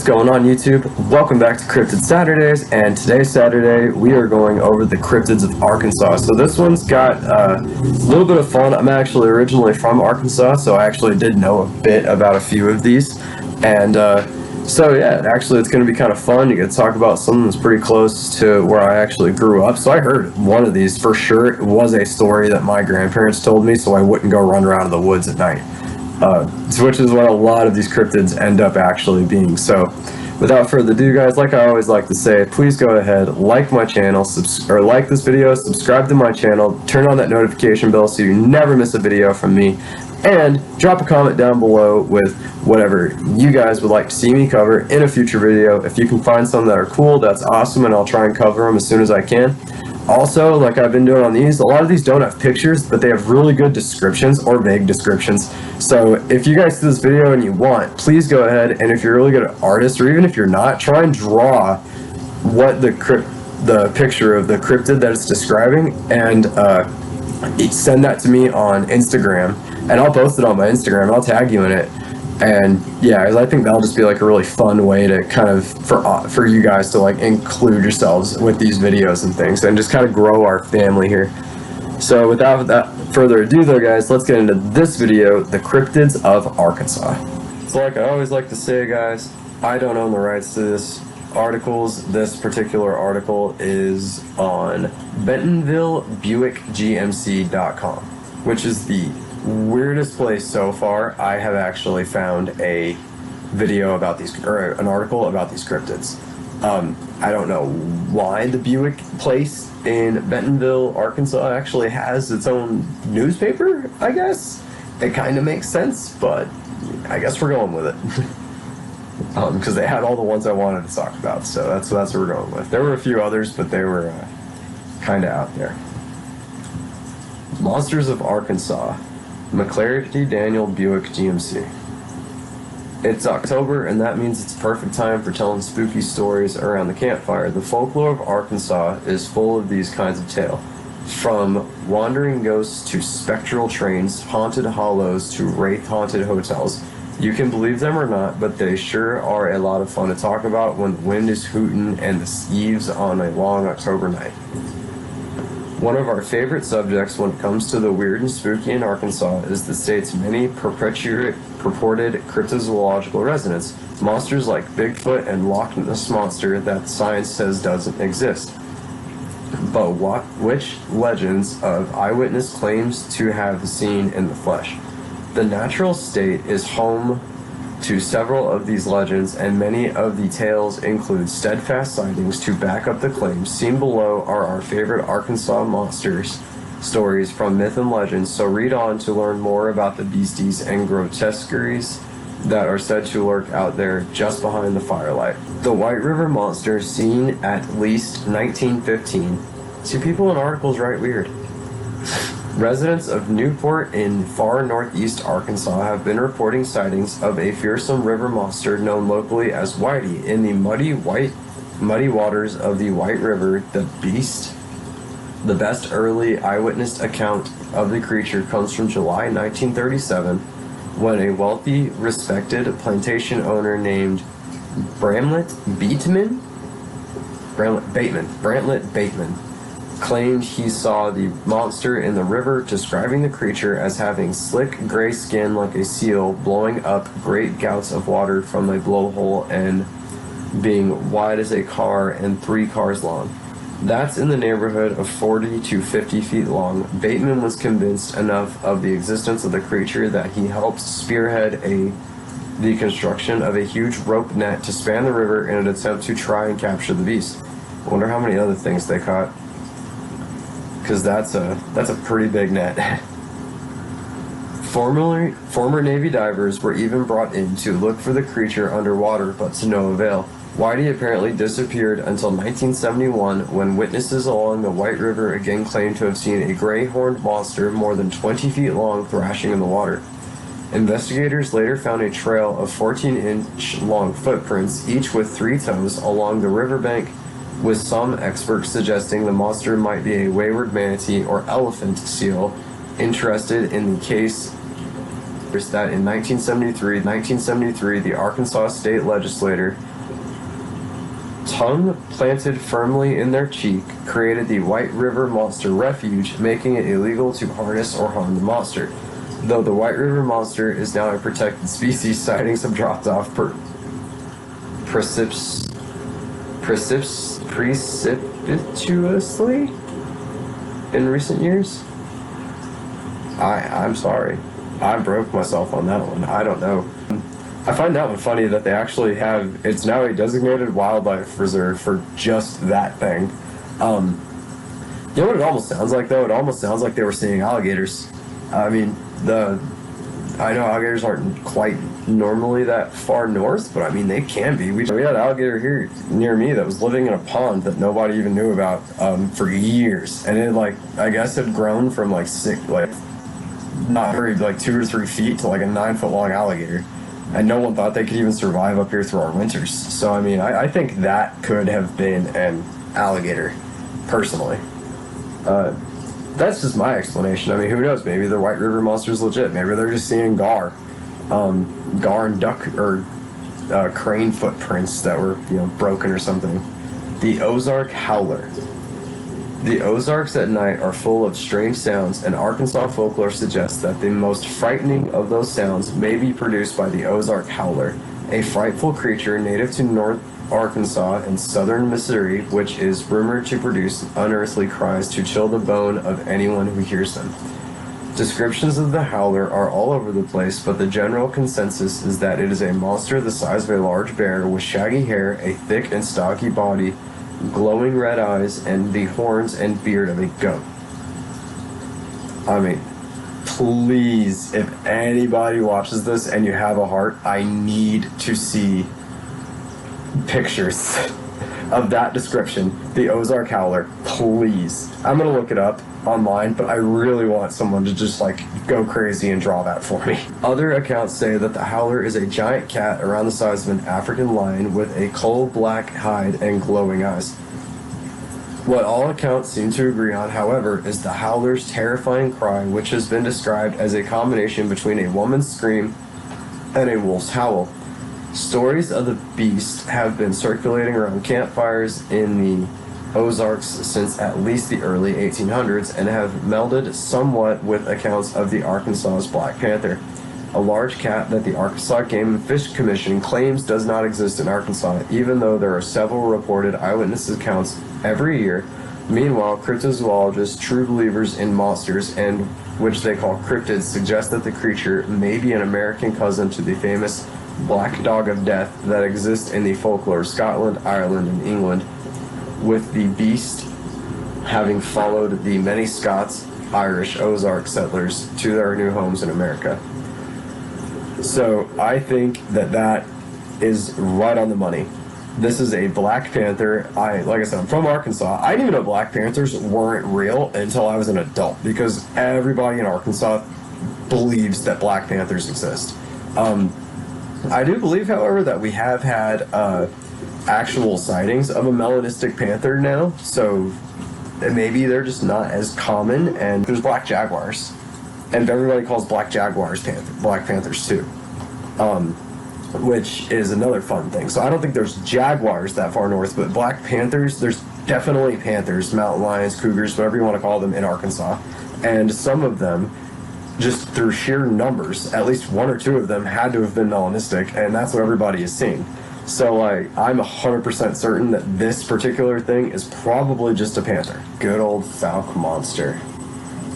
going on, YouTube? Welcome back to Cryptid Saturdays, and today's Saturday we are going over the Cryptids of Arkansas. So this one's got a little bit of fun. I'm actually originally from Arkansas, so I actually did know a bit about a few of these. And so yeah, actually it's going to be kind of fun. You get to talk about something that's pretty close to where I actually grew up. So I heard one of these for sure. It was a story that my grandparents told me so I wouldn't go run around in the woods at night. Which is what a lot of these cryptids end up actually being. So without further ado, guys, like I always like to say, please go ahead, like my channel, or like this video, subscribe to my channel, turn on that notification bell so you never miss a video from me, and drop a comment down below with whatever you guys would like to see me cover in a future video. If you can find some that are cool, that's awesome, and I'll try and cover them as soon as I can. Also, like I've been doing on these, a lot of these don't have pictures, but they have really good descriptions or vague descriptions. So if you guys see this video and you want, please go ahead, and if you're really good at artists, or even if you're not, try and draw what the picture of the cryptid that it's describing, and send that to me on Instagram, and I'll post it on my Instagram, and I'll tag you in it. And yeah, I think that'll just be like a really fun way to kind of, for you guys to like include yourselves with these videos and things, and just kind of grow our family here. So without further ado though, guys, let's get into this video, the Cryptids of Arkansas. So like I always like to say, guys, I don't own the rights to this articles. This particular article is on BentonvilleBuickGMC.com, which is the weirdest place so far. I have actually found a video about these, or an article about these cryptids. I don't know why the Buick place in Bentonville, Arkansas actually has its own newspaper, I guess. It kind of makes sense, but I guess we're going with it. Because they had all the ones I wanted to talk about, so that's what we're going with. There were a few others, but they were kind of out there. Monsters of Arkansas. McClarty Daniel Buick GMC. It's October, and that means it's a perfect time for telling spooky stories around the campfire. The folklore of Arkansas is full of these kinds of tales. From wandering ghosts to spectral trains, haunted hollows to wraith-haunted hotels. You can believe them or not, but they sure are a lot of fun to talk about when the wind is hooting and the eaves on a long October night. One of our favorite subjects when it comes to the weird and spooky in Arkansas is the state's many purported cryptozoological residents, monsters like Bigfoot and Loch Ness Monster that science says doesn't exist. But which legends of eyewitness claims to have seen in the flesh? The natural state is home to several of these legends, and many of the tales include steadfast sightings to back up the claims. Seen below are our favorite Arkansas monsters stories from myth and legends, so read on to learn more about the beasties and grotesqueries that are said to lurk out there just behind the firelight. The White River Monster, seen at least 1915. See, people in articles write weird. Residents of Newport in far northeast Arkansas have been reporting sightings of a fearsome river monster known locally as Whitey in the muddy waters of the White River. The beast, the best early eyewitness account of the creature comes from July 1937, when a wealthy, respected plantation owner named Bramlett Bateman claimed he saw the monster in the river, describing the creature as having slick gray skin like a seal, blowing up great gouts of water from a blowhole, and being wide as a car and 3 cars long. That's in the neighborhood of 40 to 50 feet long. Bateman was convinced enough of the existence of the creature that he helped spearhead the construction of a huge rope net to span the river in an attempt to try and capture the beast. I wonder how many other things they caught, because that's a pretty big net. Former Navy divers were even brought in to look for the creature underwater, but to no avail. Whitey apparently disappeared until 1971, when witnesses along the White River again claimed to have seen a gray-horned monster more than 20 feet long thrashing in the water. Investigators later found a trail of 14-inch long footprints, each with 3 toes, along the riverbank, with some experts suggesting the monster might be a wayward manatee or elephant seal. Interested in the case that in 1973, the Arkansas state legislature tongue planted firmly in their cheek created the White River Monster Refuge, making it illegal to harness or harm the monster. Though the White River Monster is now a protected species, sightings have dropped off precipitously in recent years. I'm sorry. I broke myself on that one. I don't know. I find that one funny that they actually have, it's now a designated wildlife reserve for just that thing. You know what it almost sounds like though? It almost sounds like they were seeing alligators. I mean, I know alligators aren't quite normally that far north, but I mean, they can be. We had an alligator here near me that was living in a pond that nobody even knew about for years. And it, like, I guess had grown from like not very, like 2 or 3 feet to like a 9-foot long alligator. And no one thought they could even survive up here through our winters. So, I mean, I think that could have been an alligator, personally. That's just my explanation. I mean, who knows? Maybe the White River Monster's legit. Maybe they're just seeing gar and duck or crane footprints that were, broken or something. The Ozark Howler. The Ozarks at night are full of strange sounds, and Arkansas folklore suggests that the most frightening of those sounds may be produced by the Ozark Howler, a frightful creature native to North Arkansas and southern Missouri, which is rumored to produce unearthly cries to chill the bone of anyone who hears them. Descriptions of the howler are all over the place, but the general consensus is that it is a monster the size of a large bear with shaggy hair, a thick and stocky body, glowing red eyes, and the horns and beard of a goat. I mean, please, if anybody watches this and you have a heart, I need to see pictures of that description, the Ozark Howler, please. I'm gonna look it up online, but I really want someone to just like go crazy and draw that for me. Other accounts say that the howler is a giant cat around the size of an African lion with a coal black hide and glowing eyes. What all accounts seem to agree on, however, is the howler's terrifying cry, which has been described as a combination between a woman's scream and a wolf's howl. Stories of the beast have been circulating around campfires in the Ozarks since at least the early 1800s and have melded somewhat with accounts of the Arkansas's Black Panther, a large cat that the Arkansas Game and Fish Commission claims does not exist in Arkansas, even though there are several reported eyewitness accounts every year. Meanwhile, cryptozoologists, true believers in monsters, and which they call cryptids, suggest that the creature may be an American cousin to the famous Black Dog of Death that exists in the folklore of Scotland, Ireland, and England, with the beast having followed the many Scots, Irish, Ozark settlers to their new homes in America. So I think that is right on the money. This is a Black Panther. Like I said, I'm from Arkansas. I didn't even know Black Panthers weren't real until I was an adult, because everybody in Arkansas believes that Black Panthers exist. I do believe, however, that we have had actual sightings of a melanistic panther now, so maybe they're just not as common. And there's black jaguars, and everybody calls black jaguars black panthers too, which is another fun thing. So I don't think there's jaguars that far north, but black panthers, there's definitely panthers, mountain lions, cougars, whatever you want to call them, in Arkansas. And some of them, just through sheer numbers, at least 1 or 2 of them had to have been melanistic, and that's what everybody is seeing. So I'm 100% certain that this particular thing is probably just a panther. Good old Falk monster.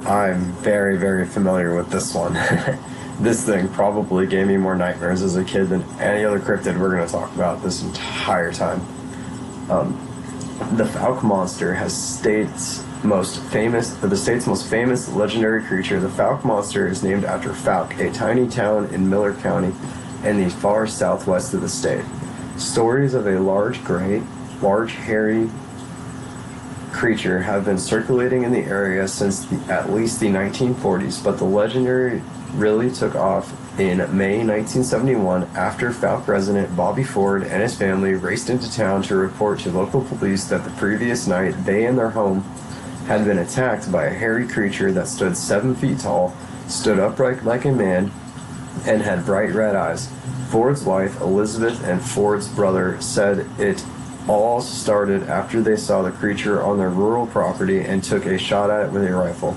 I'm very, very familiar with this one. This thing probably gave me more nightmares as a kid than any other cryptid we're going to talk about this entire time. The Falk monster has the state's most famous legendary creature. The Falk monster is named after Falk, a tiny town in Miller County in the far southwest of the state. Stories of a large hairy creature have been circulating in the area since at least the 1940s, but the legendary really took off in May 1971 after Falk resident Bobby Ford and his family raced into town to report to local police that the previous night they and their home had been attacked by a hairy creature that stood 7 feet tall, stood upright like a man, and had bright red eyes. Ford's wife, Elizabeth, and Ford's brother said it All started after they saw the creature on their rural property and took a shot at it with a rifle,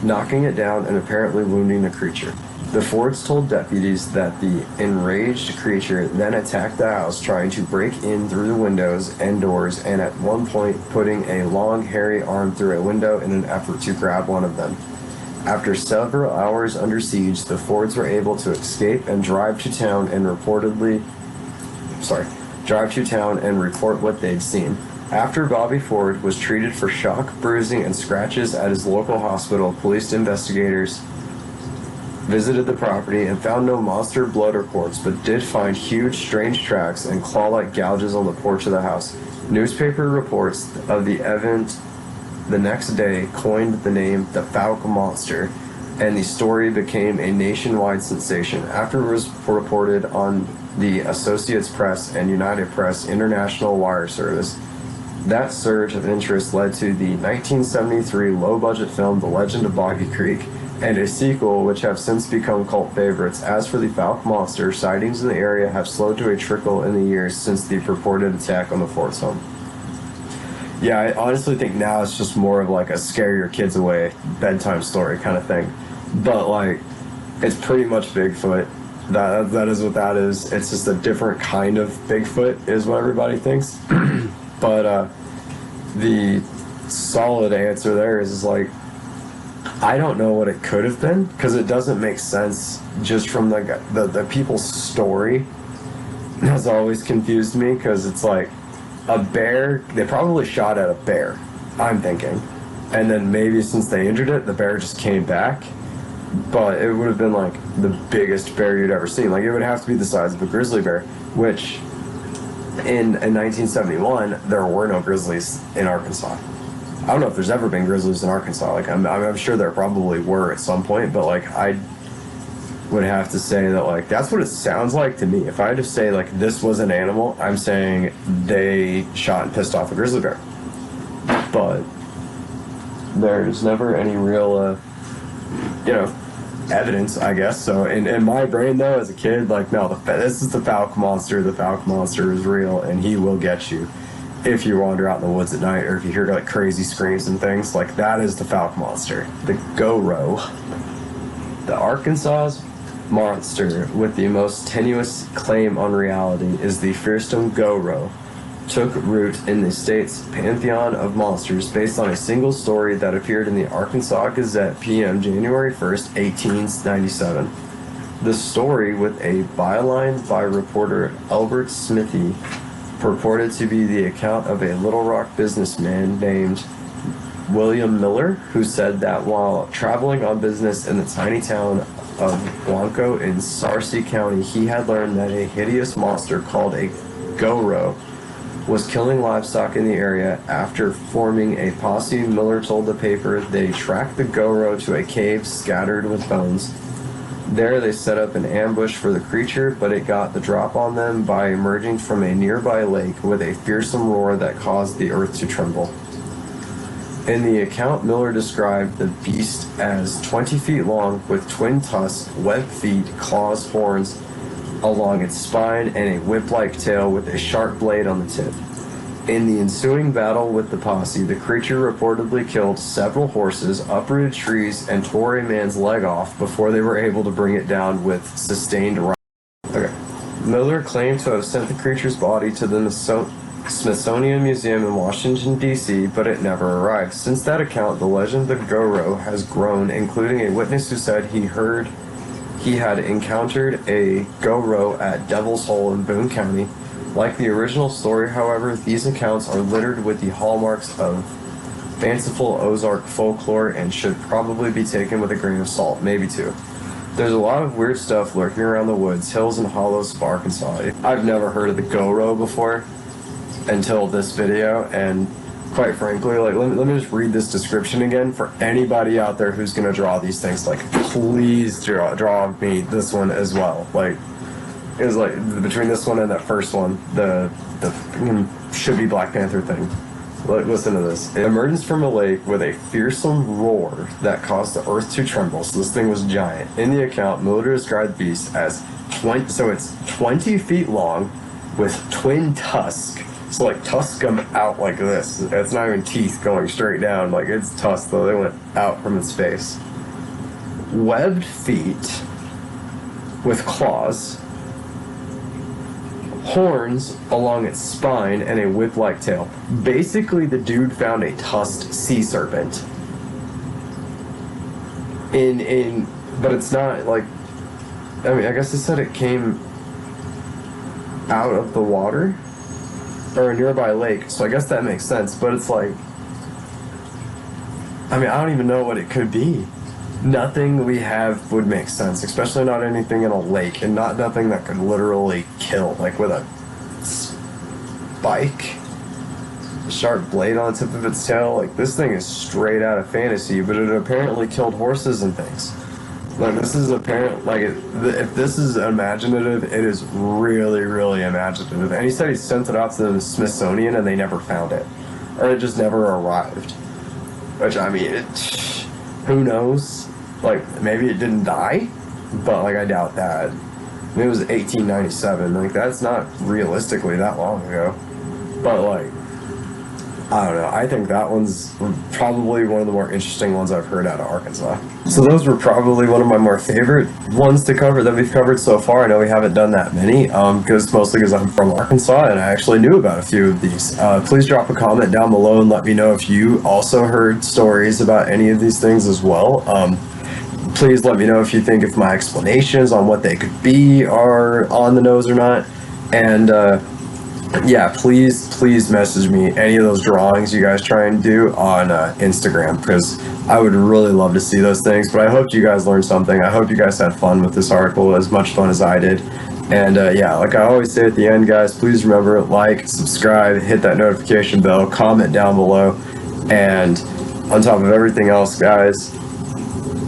knocking it down and apparently wounding the creature. The Fords told deputies that the enraged creature then attacked the house, trying to break in through the windows and doors, and at one point putting a long, hairy arm through a window in an effort to grab one of them. After several hours under siege, the Fords were able to escape and drive to town and report what they'd seen. After Bobby Ford was treated for shock, bruising, and scratches at his local hospital, police investigators visited the property and found no monster, blood, or corpse, but did find huge, strange tracks and claw-like gouges on the porch of the house. Newspaper reports of the event the next day coined the name the Fouke Monster, and the story became a nationwide sensation. After it was reported on the Associated Press and United Press International Wire Service, that surge of interest led to the 1973 low-budget film The Legend of Boggy Creek, and a sequel which have since become cult favorites. As for the Fouke Monster, sightings in the area have slowed to a trickle in the years since the purported attack on the Ford's home. Yeah, I honestly think now it's just more of like a scare your kids away bedtime story kind of thing. But like, it's pretty much Bigfoot. That is what that is. It's just a different kind of Bigfoot is what everybody thinks. But the solid answer there is like, I don't know what it could have been, because it doesn't make sense just from the people's story. Has always confused me, because it's like a bear, they probably shot at a bear, I'm thinking. And then maybe since they injured it, the bear just came back. But it would have been like the biggest bear you'd ever seen. Like, it would have to be the size of a grizzly bear, which in 1971, there were no grizzlies in Arkansas. I don't know if there's ever been grizzlies in Arkansas. Like, I'm sure there probably were at some point, but like, I would have to say that like, that's what it sounds like to me. If I had to say like, this was an animal, I'm saying they shot and pissed off a grizzly bear. But there's never any real, evidence, I guess. So in my brain though, as a kid, like, no, this is the Fouke Monster. The Fouke Monster is real, and he will get you. If you wander out in the woods at night, or if you hear like crazy screams and things, like, that is the Fouke Monster. The Goro. The Arkansas monster with the most tenuous claim on reality is the fearsome Goro. Took root in the state's pantheon of monsters based on a single story that appeared in the Arkansas Gazette PM January 1st, 1897. The story, with a byline by reporter Albert Smithy, purported to be the account of a Little Rock businessman named William Miller, who said that while traveling on business in the tiny town of Blanco in Sarcee County, he had learned that a hideous monster called a Goro was killing livestock in the area. After forming a posse, Miller told the paper they tracked the Goro to a cave scattered with bones. There they set up an ambush for the creature, but it got the drop on them by emerging from a nearby lake with a fearsome roar that caused the earth to tremble. In the account, Miller described the beast as 20 feet long, with twin tusks, webbed feet, claws, horns along its spine, and a whip-like tail with a sharp blade on the tip. In the ensuing battle with the posse, the creature reportedly killed several horses, uprooted trees, and tore a man's leg off before they were able to bring it down with sustained rifle. Okay. Miller claimed to have sent the creature's body to the Smithsonian Museum in Washington, D.C., but it never arrived. Since that account, the legend of the Goro has grown, including a witness who said he had encountered a Goro at Devil's Hole in Boone County. Like the original story, however, these accounts are littered with the hallmarks of fanciful Ozark folklore and should probably be taken with a grain of salt, maybe two. There's a lot of weird stuff lurking around the woods, hills, and hollows of Arkansas. I've never heard of the Goro before until this video, and quite frankly, like, let me just read this description again for anybody out there who's gonna draw these things. Like, please draw me this one as well. Like, it was like between this one and that first one, the should be Black Panther thing. Listen to this. It emerged from a lake with a fearsome roar that caused the earth to tremble. So this thing was giant. In the account, Miller described the beast as 20 feet long with twin tusks, So like tusks come out like this. It's not even teeth going straight down. Like it's tusks though. They went out from its face. Webbed feet with claws, horns along its spine, and a whip-like tail. Basically, the dude found a tusked sea serpent. But it's not like, I mean, I guess it said it came out of the water or a nearby lake, so I guess that makes sense. But it's like, I mean, I don't even know what it could be. Nothing we have would make sense, especially not anything in a lake, and nothing that could literally kill, like with a spike, a sharp blade on the tip of its tail. Like, this thing is straight out of fantasy, but it apparently killed horses and things. Like, this is apparent, like, if this is imaginative, it is really, really imaginative. And he said he sent it off to the Smithsonian and they never found it, or it just never arrived. Which, I mean, who knows? Like, maybe it didn't die, but, like, I doubt that. I mean, it was 1897. Like, that's not realistically that long ago. But, like, I don't know. I think that one's probably one of the more interesting ones I've heard out of Arkansas. So those were probably one of my more favorite ones to cover that we've covered so far. I know we haven't done that many, mostly because I'm from Arkansas and I actually knew about a few of these. Please drop a comment down below and let me know if you also heard stories about any of these things as well. Please let me know if you think if my explanations on what they could be are on the nose or not. And yeah, please message me any of those drawings you guys try and do on Instagram, because I would really love to see those things. But I hope you guys learned something. I hope you guys had fun with this article, as much fun as I did. And yeah, like I always say at the end, guys, please remember, like, subscribe, hit that notification bell, comment down below, and on top of everything else, guys,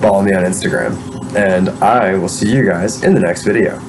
follow me on Instagram. And I will see you guys in the next video.